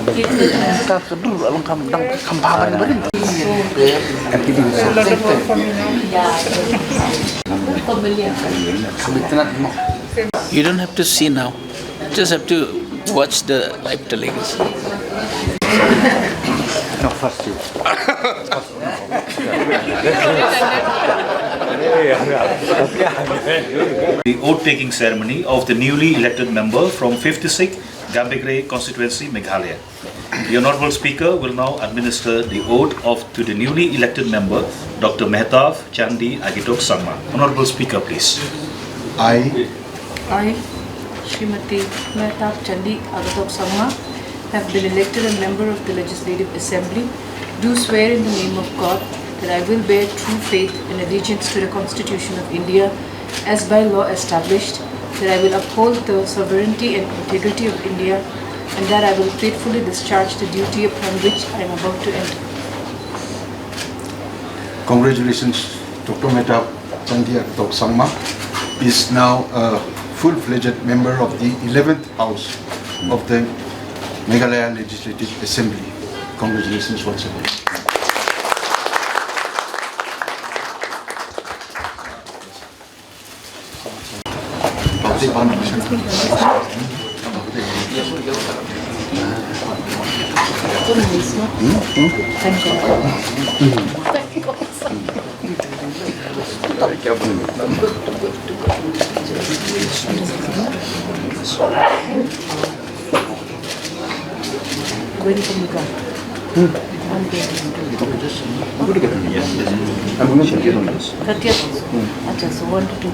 You don't have to see now. Just have to watch the live telecast. No, first you. The oath-taking ceremony of the newly elected member from 5th District, Gambegre Constituency, Meghalaya. The Honourable Speaker will now administer the oath to the newly elected member, Dr. Mehtab Chandee Agitok Sangma. Honourable Speaker, please. I, Srimati Mehtab Chandee Agitok Sangma, have been elected a member of the Legislative Assembly, do swear in the name of God that I will bear true faith and allegiance to the Constitution of India as by law established, that I will uphold the sovereignty and integrity of India, and that I will faithfully discharge the duty upon which I am about to enter. congratulations, Dr. Mehtab Chandee Agitok Sangma is now a full-fledged member of the 11th House of the Meghalaya Legislative Assembly. Congratulations once again. So 1 to 2.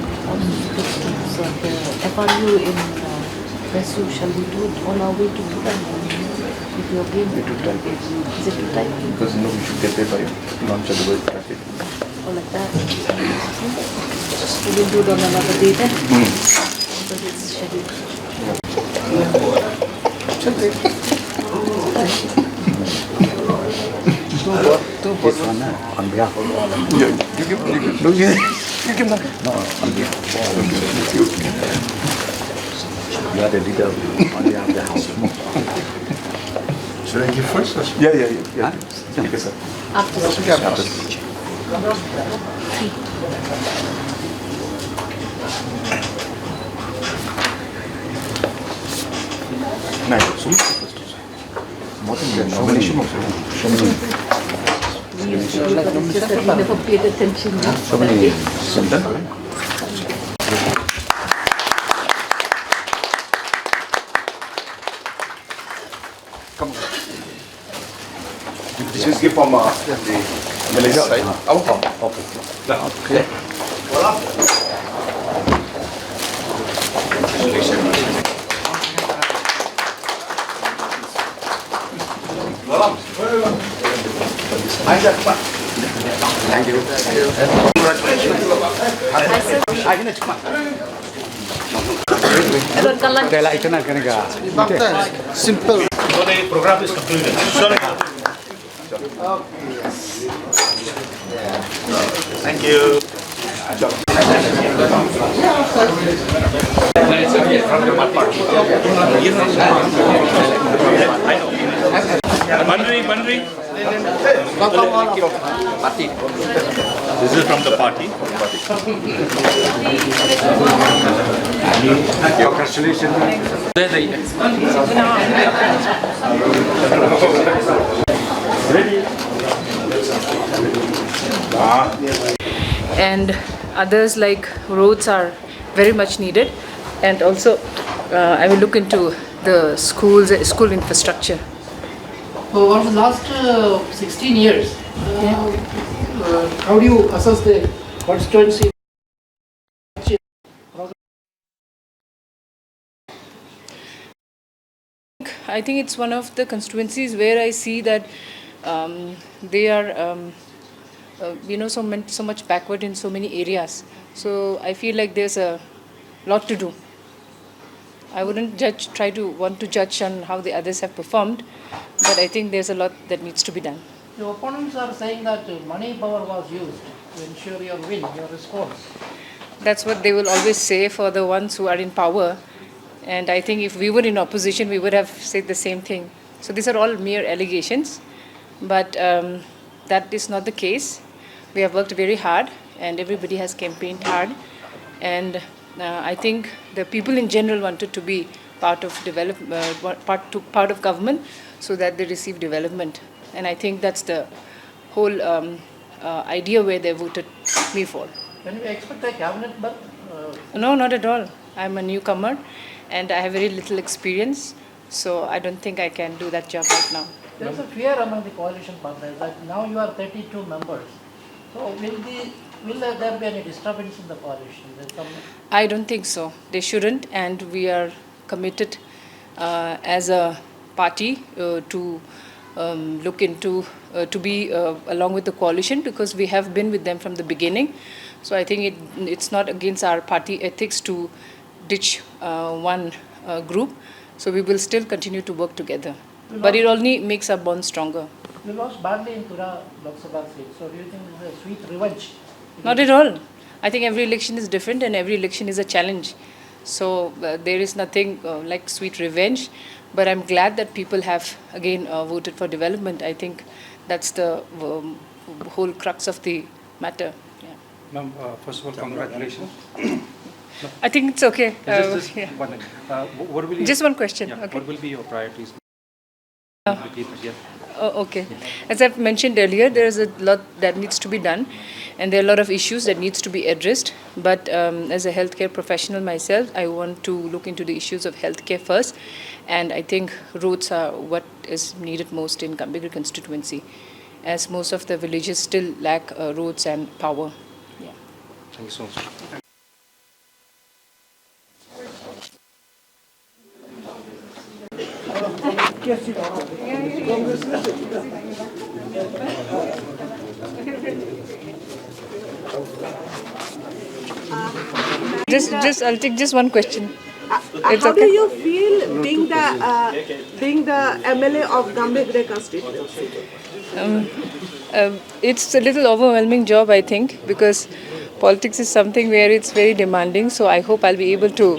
So the FRU in NEHU, shall we do it on our way to Bhutan? If you're game, is it too tight? Because we should get there by launch of the world traffic. Or like that? We will do it on another day then? Because it's scheduled. This one, on behalf of all. You give no, on behalf of all. You are the leader on behalf of the house. Should I give first? Or Yeah. Because After the speech. nomination also. We never paid attention. So many symptoms. This is gift from the Malaysia side. Our home. Okay. Thank you. simple. So the program is concluded. Sorry. Thank you. From the party. I know. Bandri. Party. This is from the party. Congratulations. And others like roads are very much needed, and also I will look into the school infrastructure. Over the last 16 years, how do you assess the constituency? I think it's one of the constituencies where I see that they are so much backward in so many areas. So I feel like there's a lot to do. I wouldn't want to judge on how the others have performed, but I think there's a lot that needs to be done. Your opponents are saying that money power was used to ensure your win, your response. That's what they will always say for the ones who are in power. And I think if we were in opposition, we would have said the same thing. So these are all mere allegations, but that is not the case. We have worked very hard, and everybody has campaigned hard, and I think the people in general wanted to be part of part of government, so that they receive development, and I think that's the whole idea where they voted me for. Can we expect a cabinet berth? No, not at all. I'm a newcomer, and I have very little experience, so I don't think I can do that job right now. There is a fear among the coalition partners that now you are 32 members. So will there be any disturbance in the coalition? I don't think so. They shouldn't, and we are committed as a party to look into, to be along with the coalition, because we have been with them from the beginning. So I think it's not against our party ethics to ditch one group. So we will still continue to work together. But it only makes our bond stronger. You lost badly in Tura Lok Sabha seat. So do you think this is a sweet revenge? Not at all. I think every election is different, and every election is a challenge. So there is nothing like sweet revenge. But I'm glad that people have again voted for development. I think that's the whole crux of the matter. Yeah. Ma'am, first of all, congratulations. I think it's okay. Just Yeah. what will Just one question. yeah, Okay. What will be your priorities? Okay. As I've mentioned earlier, there is a lot that needs to be done, and there are a lot of issues that needs to be addressed. But as a healthcare professional myself, I want to look into the issues of healthcare first, and I think roads are what is needed most in Gambegre constituency, as most of the villages still lack roads and power. Yeah. Thank you so much. I'll take just one question. It's how okay? do you feel being the MLA of Gambegre constituency? It's a little overwhelming job, I think, because politics is something where it's very demanding. So I hope I'll be able to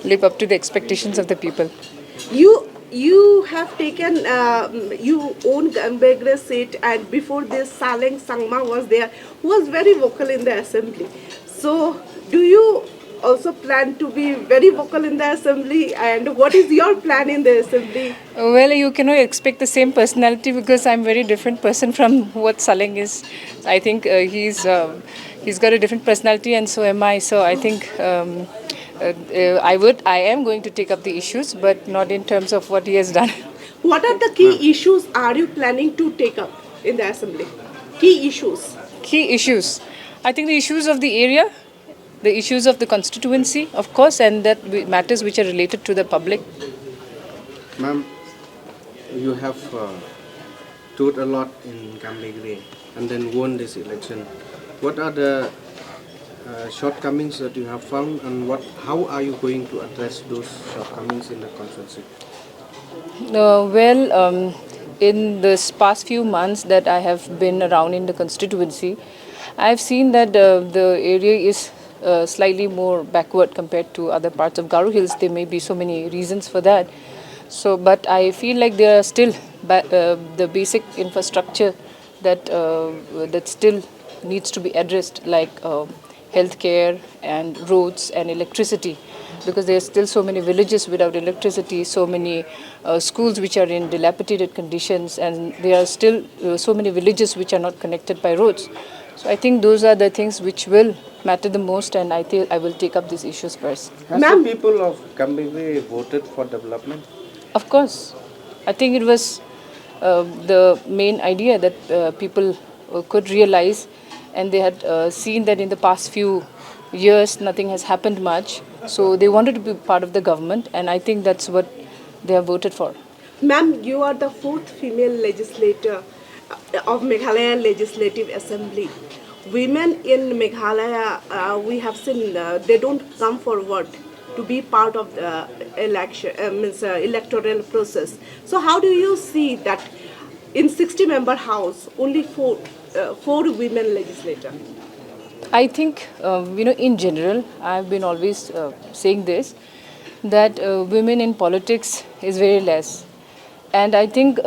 live up to the expectations of the people. You have taken, you own Gambegre seat, and before this Shillong Sangma was there, who was very vocal in the assembly. So do you also plan to be very vocal in the assembly, and what is your plan in the assembly? Well, you cannot expect the same personality, because I'm a very different person from what Shillong is. I think he's got a different personality, and so am I. So I think I am going to take up the issues, but not in terms of what he has done. What are the key issues are you planning to take up in the assembly? Key issues. Key issues. I think the issues of the area, the issues of the constituency, of course, and that matters which are related to the public. Ma'am, you have toured a lot in Gambegre and then won this election. What are the shortcomings that you have found, and how are you going to address those shortcomings in the constituency? In this past few months that I have been around in the constituency, I have seen that the area is slightly more backward compared to other parts of Garo Hills. There may be so many reasons for that. So, but I feel like there are still the basic infrastructure that still needs to be addressed, like healthcare and roads and electricity, because there are still so many villages without electricity, so many schools which are in dilapidated conditions, and there are still so many villages which are not connected by roads. So I think those are the things which will matter the most, and I think I will take up these issues first. Has the people of Gambegre voted for development? Of course. I think it was the main idea that people could realize, and they had seen that in the past few years nothing has happened much. So they wanted to be part of the government, and I think that's what they have voted for. Ma'am, you are the fourth female legislator of Meghalaya Legislative Assembly. Women in Meghalaya, we have seen they don't come forward to be part of the electoral process. So how do you see that in 60-member house, only four women legislator? I think, in general, I've been always saying this, that women in politics is very less. And I think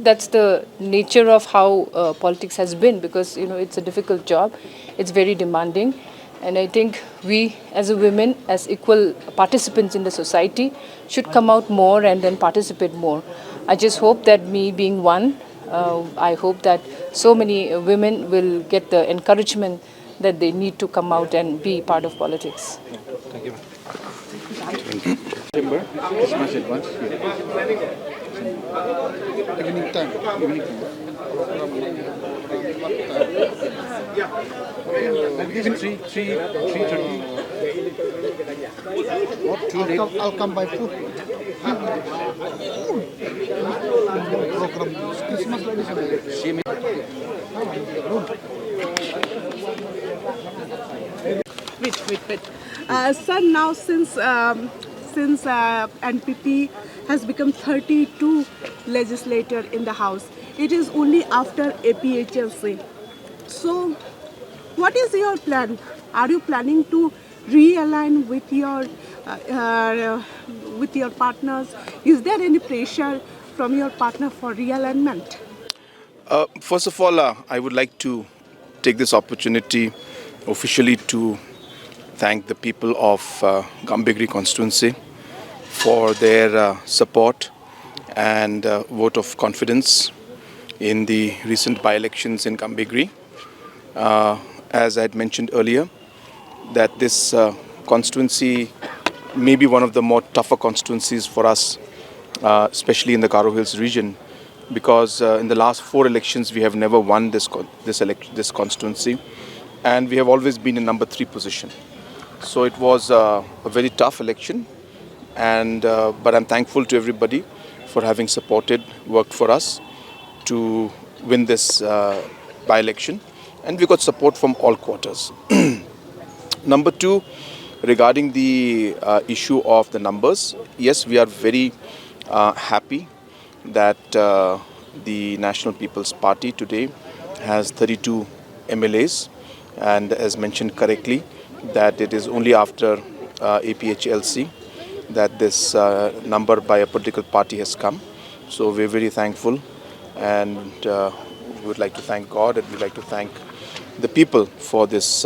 that's the nature of how politics has been, because it's a difficult job, it's very demanding, and I think we as a women, as equal participants in the society, should come out more and then participate more. I just hope that me being one, I hope that so many women will get the encouragement that they need to come out and be part of politics. Thank you. Chamber, Christmas advance. Evening time. Evening time. 3:30. What? Too late. I'll come by 4. Program Christmas lagi. Wait. Sir, now since NPP has become 32 legislator in the House, it is only after APHLC. So, what is your plan? Are you planning to realign with your partners? Is there any pressure from your partner for realignment? First of all, I would like to take this opportunity officially to thank the people of Gambegre Constituency for their support and vote of confidence in the recent by-elections in Gambegre. As I had mentioned earlier, that this constituency may be one of the more tougher constituencies for us, especially in the Garo Hills region, because in the last 4 elections we have never won this constituency, and we have always been in number 3 position. So it was a very tough election, and but I'm thankful to everybody for having supported, worked for us to win this by-election, and we got support from all quarters. Number 2, regarding the issue of the numbers, yes, we are very happy that the National People's Party today has 32 MLAs, and as mentioned correctly, that it is only after APHLC that this number by a political party has come. So we're very thankful, and we would like to thank God, and we'd like to thank the people for this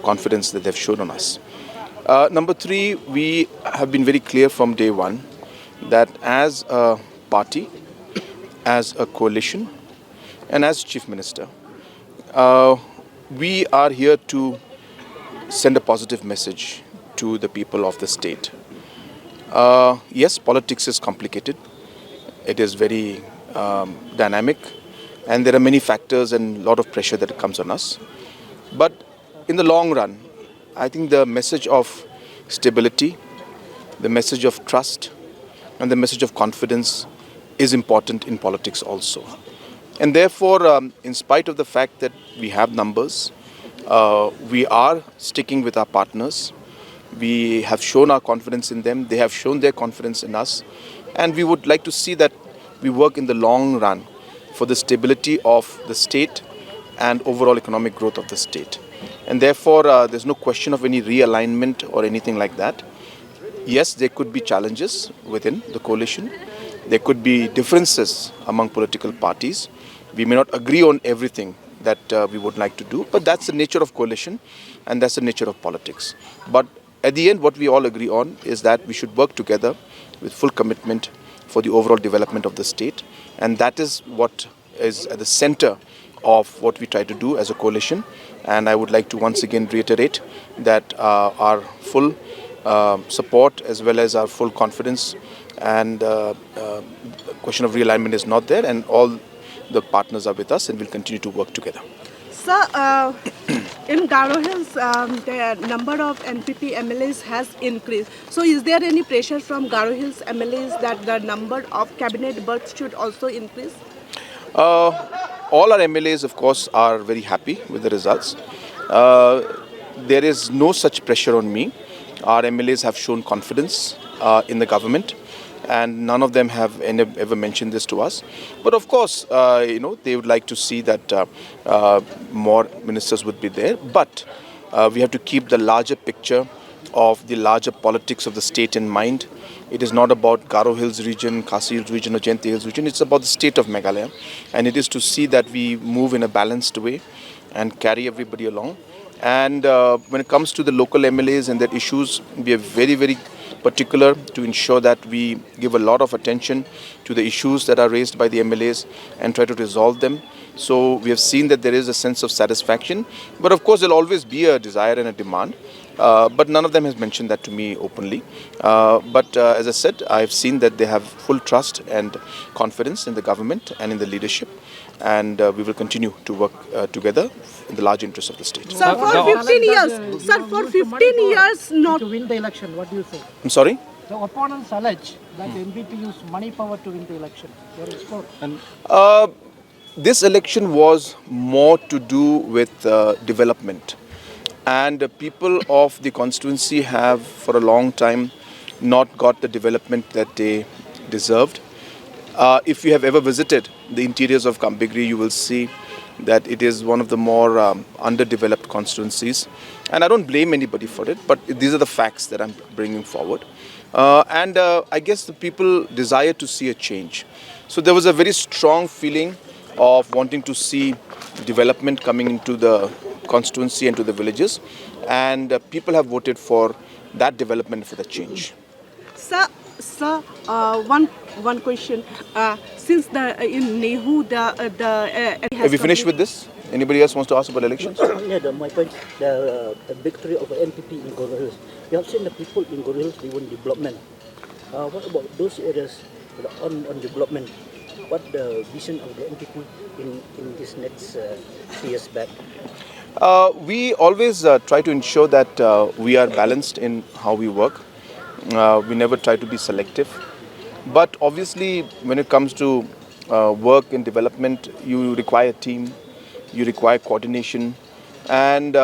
confidence that they've shown on us. Number 3, we have been very clear from day one that as a party, as a coalition, and as Chief Minister, we are here to send a positive message to the people of the state. Yes, politics is complicated. It is very dynamic, and there are many factors and a lot of pressure that comes on us. But in the long run, I think the message of stability, the message of trust, and the message of confidence is important in politics also. And therefore, in spite of the fact that we have numbers, we are sticking with our partners. We have shown our confidence in them. They have shown their confidence in us. And we would like to see that we work in the long run for the stability of the state and overall economic growth of the state. And therefore, there's no question of any realignment or anything like that. Yes, there could be challenges within the coalition. There could be differences among political parties. We may not agree on everything that we would like to do, but that's the nature of coalition, and that's the nature of politics. But at the end, what we all agree on is that we should work together with full commitment for the overall development of the state, and that is what is at the center of what we try to do as a coalition. And I would like to once again reiterate that our full support as well as our full confidence, and question of realignment is not there, and all the partners are with us, and we'll continue to work together. Sir, in Garo Hills, the number of NPP MLAs has increased. So is there any pressure from Garo Hills MLAs that the number of cabinet berths should also increase? All our MLAs, of course, are very happy with the results. There is no such pressure on me. Our MLAs have shown confidence in the government, and none of them have ever mentioned this to us. But of course, they would like to see that more ministers would be there. But we have to keep the larger picture of the larger politics of the state in mind. It is not about Garo Hills region, Khasi Hills region or Jaintia Hills region. It's about the state of Meghalaya, and it is to see that we move in a balanced way and carry everybody along. And when it comes to the local MLAs and their issues, we are very, very particular to ensure that we give a lot of attention to the issues that are raised by the MLAs and try to resolve them. So we have seen that there is a sense of satisfaction, but of course there will always be a desire and a demand. But none of them has mentioned that to me openly. But as I said, I have seen that they have full trust and confidence in the government and in the leadership, and we will continue to work together in the large interest of the state. Sir, for 15 years, sir, for 15 years, not to win the election. What do you say? I'm sorry? The opponents allege that the NPP used money power to win the election. Your response? This election was more to do with development, and people of the constituency have for a long time not got the development that they deserved. If you have ever visited the interiors of Gambegre, you will see that it is one of the more underdeveloped constituencies, and I don't blame anybody for it, but these are the facts that I'm bringing forward. And I guess the people desire to see a change. So there was a very strong feeling of wanting to see development coming into the constituency and to the villages, and people have voted for that development, for the change. Sir, one question. Since in NEHU Have you finished with this? Anybody else wants to ask about elections? Yeah, my point, the victory of the NPP in Garo Hills. You have seen the people in Garo Hills, they want development. What about those areas on development? What the vision of the NPP in this next 3 years back? We always try to ensure that we are balanced in how we work. We never try to be selective. But obviously, when it comes to work and development, you require a team, you require coordination. And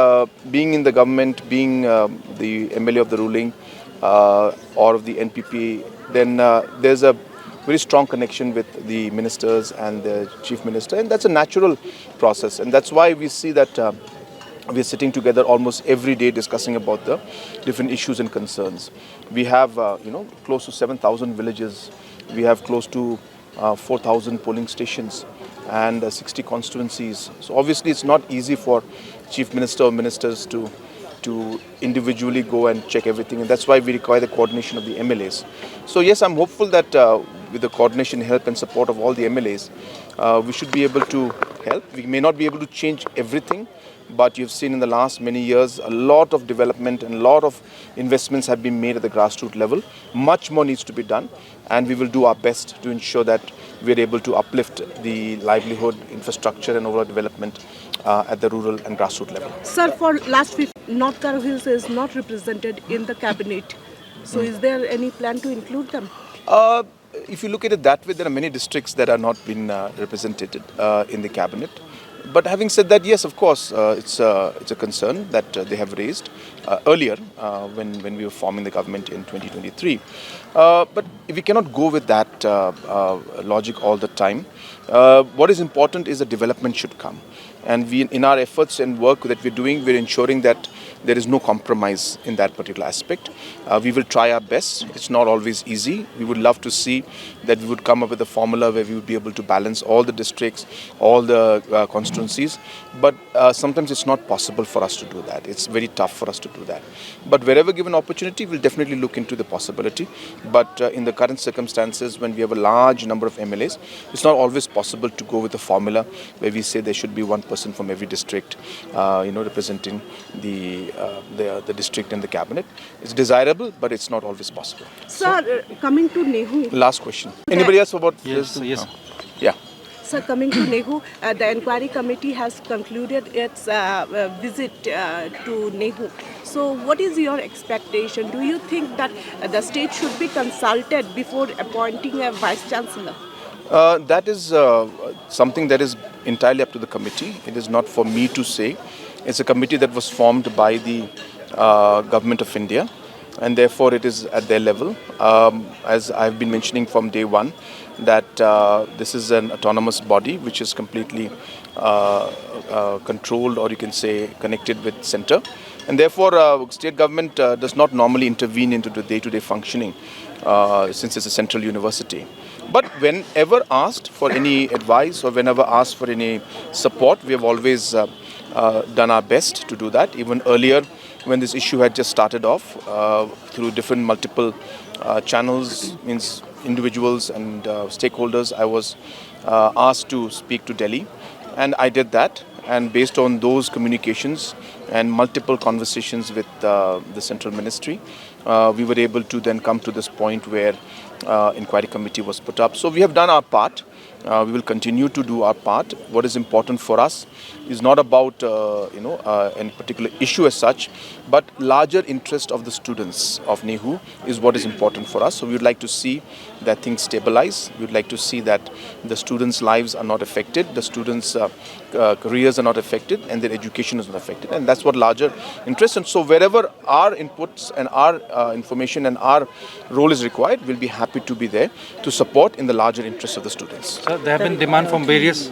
being in the government, being the MLA of the ruling or of the NPP, then there's a very strong connection with the ministers and the chief minister, and that's a natural process. And that's why we see that we are sitting together almost every day discussing about the different issues and concerns. We have, close to 7,000 villages. We have close to 4,000 polling stations and 60 constituencies. So obviously it's not easy for chief minister or ministers to individually go and check everything, and that's why we require the coordination of the MLAs. So yes, I'm hopeful that with the coordination, help and support of all the MLAs, we should be able to help. We may not be able to change everything, but you've seen in the last many years a lot of development and a lot of investments have been made at the grassroots level. Much more needs to be done, and we will do our best to ensure that we're able to uplift the livelihood, infrastructure and overall development at the rural and grassroots level. Sir, for last week, North Garo Hills is not represented in the cabinet. So is there any plan to include them? If you look at it that way, there are many districts that are not been represented in the cabinet. But having said that, yes, of course, it's a concern that they have raised earlier when we were forming the government in 2023. But if we cannot go with that logic all the time, what is important is that development should come. And we, in our efforts and work that we're doing, we're ensuring that there is no compromise in that particular aspect. We will try our best. It's not always easy. We would love to see that we would come up with a formula where we would be able to balance all the districts, all the constituencies. But sometimes it's not possible for us to do that. It's very tough for us to do that. But wherever given opportunity, we'll definitely look into the possibility. But in the current circumstances, when we have a large number of MLAs, it's not always possible to go with a formula where we say there should be one person from every district, representing the district and the cabinet. It's desirable, but it's not always possible. Sir, coming to NEHU. Last question. Anybody else about yes, this? Yes. Yeah. Sir, coming to NEHU, the inquiry committee has concluded its visit to NEHU. So what is your expectation? Do you think that the state should be consulted before appointing a vice chancellor? That is something that is entirely up to the committee. It is not for me to say. It's a committee that was formed by the Government of India, and therefore it is at their level. As I've been mentioning from day one, that this is an autonomous body which is completely controlled, or you can say connected with center. And therefore, state government does not normally intervene into the day-to-day functioning since it's a central university. But whenever asked for any advice or whenever asked for any support, we have always done our best to do that. Even earlier, when this issue had just started off, through different multiple channels, means individuals and stakeholders, I was asked to speak to Delhi, and I did that. And based on those communications and multiple conversations with the central ministry, we were able to then come to this point where inquiry committee was put up. So we have done our part. We will continue to do our part. What is important for us is not about any particular issue as such, but larger interest of the students of NEHU is what is important for us. So we would like to see that things stabilize. We would like to see that the students' lives are not affected, the students' careers are not affected, and their education is not affected. And that's what larger interest. And so wherever our inputs and our information and our role is required, we'll be happy to be there to support in the larger interest of the students. Sir, there have been demand from various...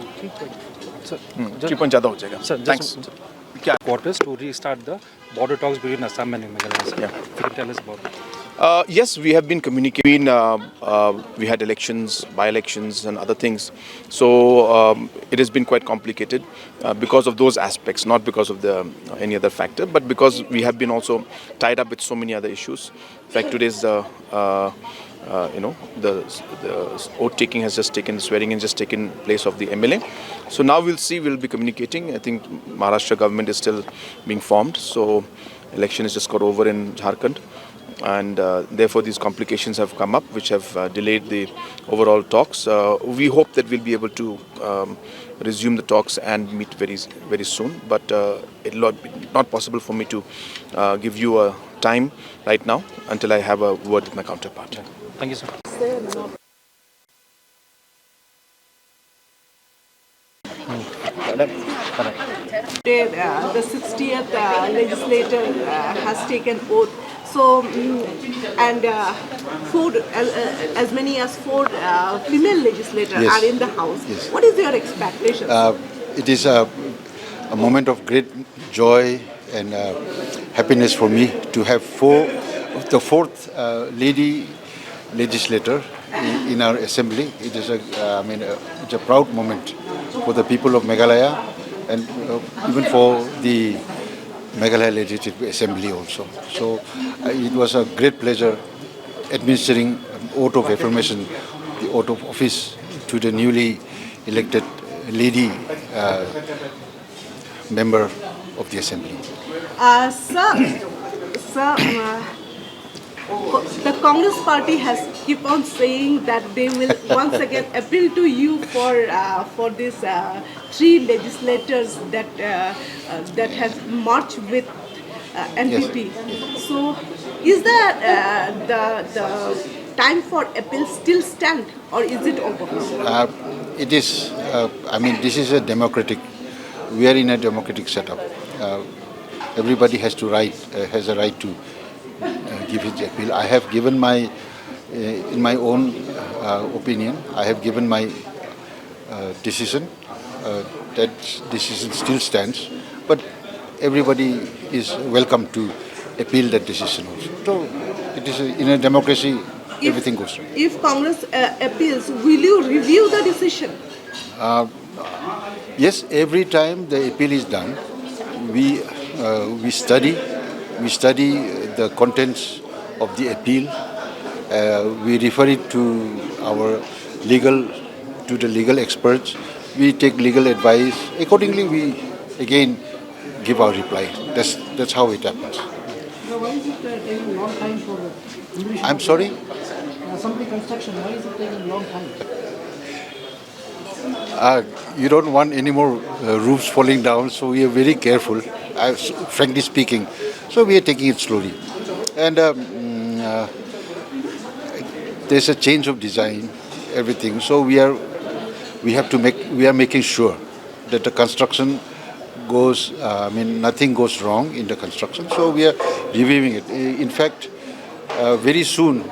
Sir, Thanks. Quarters to restart the border talks between Assam and Meghalaya. Yeah. If you can tell us about it. Yes, we have been communicating. We had elections, by-elections and other things. So it has been quite complicated because of those aspects, not because of any other factor, but because we have been also tied up with so many other issues. In fact, today's the oath taking has just taken, the swearing in just taken place of the MLA. So now we'll see, we'll be communicating. I think Maharashtra government is still being formed. So election has just got over in Jharkhand. And therefore these complications have come up which have delayed the overall talks. We hope that we'll be able to resume the talks and meet very soon, but it will be not possible for me to give you a time right now until I have a word with my counterpart. Thank you, sir. Today, the 60th legislator has taken oath. So, as many as four female legislators are in the House. Yes. What is your expectation? It is a moment of great joy and happiness for me to have the fourth lady legislator in our assembly. It is it's a proud moment for the people of Meghalaya and even for the Meghalaya Legislative Assembly also. So it was a great pleasure administering an oath of affirmation, the oath of office to the newly elected lady member of the Assembly. Sir, the Congress party has keep on saying that they will once again appeal to you for these three legislators that has marched with NPP. Yes. So, is the time for appeal still stand, or is it over? It is. This is a democratic. We are in a democratic setup. Everybody has a right to give his appeal. I have given my, in my own opinion, I have given my decision. That decision still stands, but everybody is welcome to appeal that decision also. So it is in a democracy, everything goes right. If Congress appeals, will you review the decision? Yes, every time the appeal is done, we study the contents of the appeal. We refer it to the legal experts. We take legal advice. Accordingly, we again give our reply. That's how it happens. Why is it taking a long time for the I'm sorry? assembly construction? Why is it taking a long time? You don't want any more roofs falling down, so we are very careful, frankly speaking. So we are taking it slowly. And there's a change of design, everything. So we are making sure that the construction goes, nothing goes wrong in the construction. So we are reviewing it. In fact, very soon,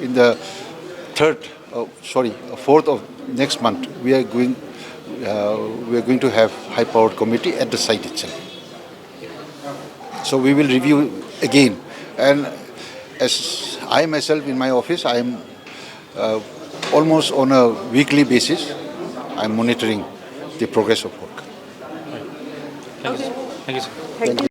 in the 4th of next month, we are going to have high-powered committee at the site itself. So we will review again. And as I myself in my office, I am almost on a weekly basis, I am monitoring the progress of work. Thank you, sir. Thank you.